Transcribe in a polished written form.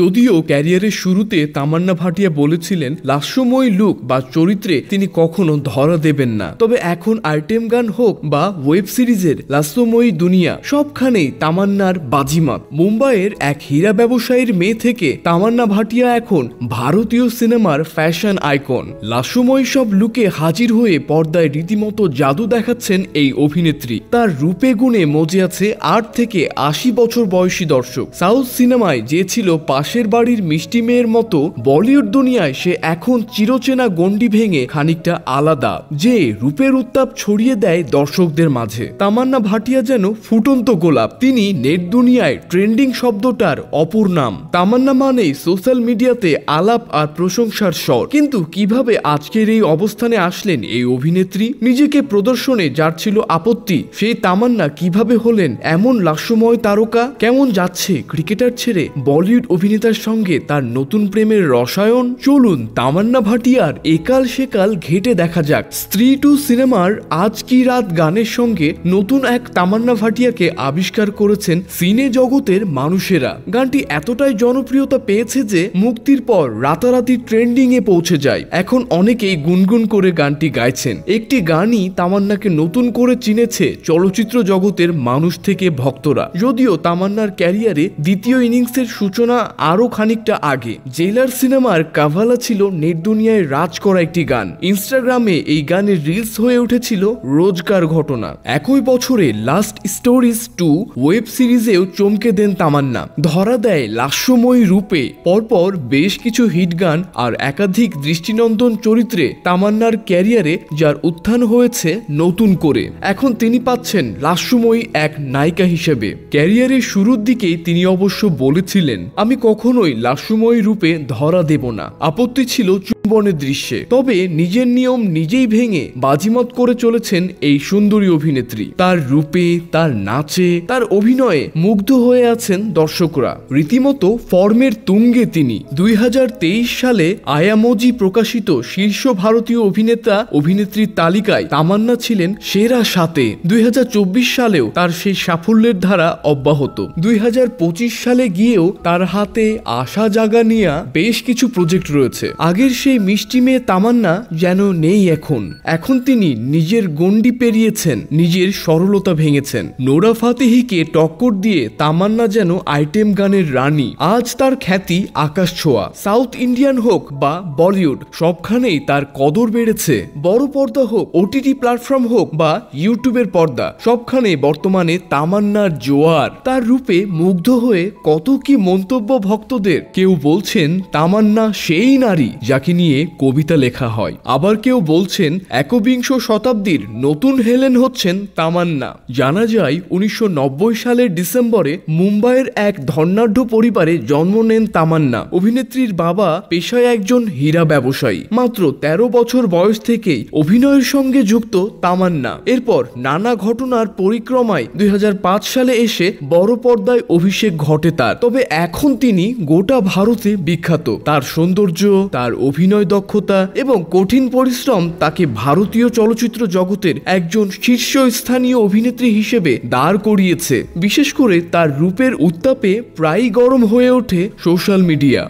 যদিও ক্যারিয়ারের শুরুতে তামান্না ভাটিয়া বলেছিলেন লাস্যময়ী লুক বা চরিত্রে তিনি কখনো ধরা দেবেন না, তবে এখন আইটেম গান হোক বা ওয়েব সিরিজের লাস্যময়ী দুনিয়া সবখানেই তামান্নার বাজিমাত। মুম্বাইয়ের এক হীরা ব্যবসায়ীর মেয়ে থেকে তামান্না ভাটিয়া এখন ভারতীয় সিনেমার ফ্যাশন আইকন। লাস্যময়ী সব লুকে হাজির হয়ে পর্দায় রীতিমতো জাদু দেখাচ্ছেন এই অভিনেত্রী। তার রূপে গুণে মজে আছে ৮ থেকে ৮০ বছর বয়সী দর্শক। সাউথ সিনেমায় যে ছিল পাশের বাড়ির মিষ্টি মেয়ের মতো, বলিউড দুনিয়ায় সে এখন চিরচেনা গণ্ডি ভেঙে খানিকটা আলাদা, যে রূপের উত্তাপ ছড়িয়ে দেয় দর্শকদের মাঝে। তামান্না ভাটিয়া যেন ফুটন্ত গোলাপ। তিনি নেট দুনিয়ায় ট্রেন্ডিং শব্দটার অপর নাম। তামান্না মানেই সোশ্যাল মিডিয়াতে আলাপ আর প্রশংসার স্বর। কিন্তু কিভাবে আজকের এই অবস্থানে আসলেন এই অভিনেত্রী? নিজেকে প্রদর্শনে যার ছিল আপত্তি, সেই তামান্না কিভাবে হলেন এমন লাস্যময় তারকা? কেমন যাচ্ছে ক্রিকেটার ছেড়ে বলিউড অভিনেতার সঙ্গে তার নতুন প্রেমের রসায়ন? চলুন তামান্না ভাটিয়ার একাল সেকাল ঘেটে দেখা যাক। স্ত্রী 2 সিনেমার আজ কি রাত গানের সঙ্গে নতুন এক তামান্না ভাটিয়াকে আবিষ্কার করেছেন সিনে জগতের মানুষেরা। গানটি এতটাই জনপ্রিয়তা পেয়েছে যে মুক্তির পর রাতারাতি ট্রেন্ডিং এ পৌঁছে যায়। এখন অনেকেই গুনগুন করে গানটি গাইছেন। একটি গানই তামান্নাকে নতুন করে চিনেছে চলচ্চিত্র জগতের মানুষ থেকে ভক্তরা। যদিও তামান্নার ক্যারিয়ারে দ্বিতীয় ইনিংসের সূচনা আরো খানিকটা আগে। জেলার সিনেমার কাভালা ছিল নেট দুনিয়ায় রাজ করা একটি গান। ইনস্টাগ্রামে এই গানের রিলস হয়ে উঠেছিল রোজকার ঘটনা। একই বছরে লাস্ট স্টোরিজ 2 ওয়েব সিরিজেও চমকে দেন তামান্না। ধরা দেয় লাস্যময়ী রূপে। পরপর বেশ কিছু হিট গান আর একাধিক দৃষ্টিনন্দন চরিত্রে তামান্নার ক্যারিয়ারে যার উত্থান হয়েছে নতুন করে। এখন তিনি পাচ্ছেন লাস্যময়ী এক নায়িকা হিসেবে। ক্যারিয়ারের শুরুর দিকেই তিনি অবশ্য বলেছিলেন, আমি কখনোই লাস্যময়ী রূপে ধরা দেব না। আপত্তি ছিল চুম্বনের দৃশ্যে। তবে নিজের নিয়ম নিজেই ভেঙে বাজিমাত করে চলেছেন এই সুন্দরী অভিনেত্রী। তার রূপে, তার নাচে, তার অভিনয়ে মুগ্ধ হয়ে আছেন দর্শকরা। রীতিমতো ফর্মের তুঙ্গে তিনি। 2023 সালে আয়ামোজি প্রকাশিত শীর্ষ ভারতীয় অভিনেতা অভিনেত্রীর তালিকায় তামান্না ছিলেন সেরা 7-এ। 2024 সালেও তার সেই সাফল্যের ধারা অব্যাহত। 2025 সালে গিয়েও তার হাতে আশা জাগা নিয়ে বেশ কিছু প্রজেক্ট রয়েছে। আগের সেই মিষ্টি মেয়ে তামান্না যেন নেই এখন। এখন তিনি নিজের গণ্ডি পেরিয়েছেন, নিজের সরলতা ভেঙেছেন। নোরা ফাতেহিকে টক্কর দিয়ে তামান্না যেন আইটেম গানের রানী। আজ তার খ্যাতি আকাশ ছোঁয়া। সাউথ ইন্ডিয়ান হোক বা বলিউড, সবখানেই তার কদর বেড়েছে। বড় পর্দা হোক, ওটিটি প্ল্যাটফর্ম হোক বা ইউটিউবের পর্দা, সবখানে বর্তমানে তামান্নার জোয়ার। তার রূপে মুগ্ধ হয়ে কত কি মন্তব্য ভক্তদের। কেউ বলছেন তামান্না সেই নারী যাকে নিয়ে কবিতা লেখা হয়। আবার কেউ বলছেন একবিংশ শতাব্দীর নতুন হেলেন হচ্ছেন তামান্না। জানা যায় 1990 সালের ডিসেম্বরে মুম্বাইয়ের এক ধনাঢ্য পরিবারে জন্ম নেন তামান্না। অভিনেত্রীর বাবা পেশায় একজন হীরা ব্যবসায়ী। মাত্র 13 বছর বয়স থেকেই অভিনয়ের সঙ্গে যুক্ত তামান্না। এরপর নানা ঘটনার পরিক্রমায় 2005 সালে এসে বড় পর্দায় অভিষেক ঘটে তার। তবে এখন তিনি গোটা ভারতে বিখ্যাত। তার সৌন্দর্য, তার অভিনয় দক্ষতা এবং কঠিন পরিশ্রম তাকে ভারতীয় চলচ্চিত্র জগতের একজন শীর্ষস্থানীয় অভিনেত্রী হিসেবে দাঁড় করিয়েছে। বিশেষ করে তার রূপের উত্তাপে প্রায়ই গরম হয়ে ওঠে সোশ্যাল মিডিয়া।